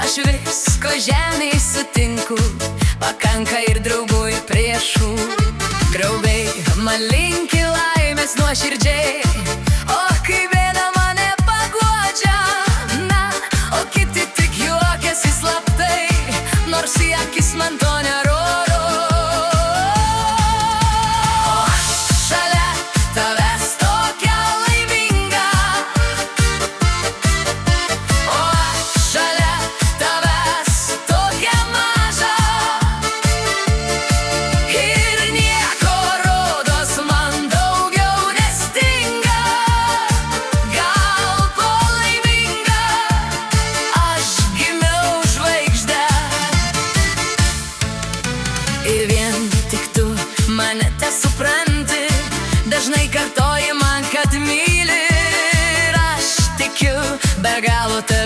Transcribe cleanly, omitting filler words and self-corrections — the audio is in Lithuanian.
Aš visko žemėj sutinku, pakanka ir draugų, ir priešų. Draugai man linki laimės nuoširdžiai, o kai bėda mane paguodžia, na, o kiti tik juokiasi slaptai, nors į akis man to nerodo. O aš šalia tavęs tokia laiminga, o aš šalia tavęs tokia maža, ir nieko rodos man daugiau nestinga. Gal po laiminga aš gimiau žvaigždę, ir vien tik tu mane tesupranti, dažnai kartoji man, kad myli, ir aš tikiu be galo tavimi.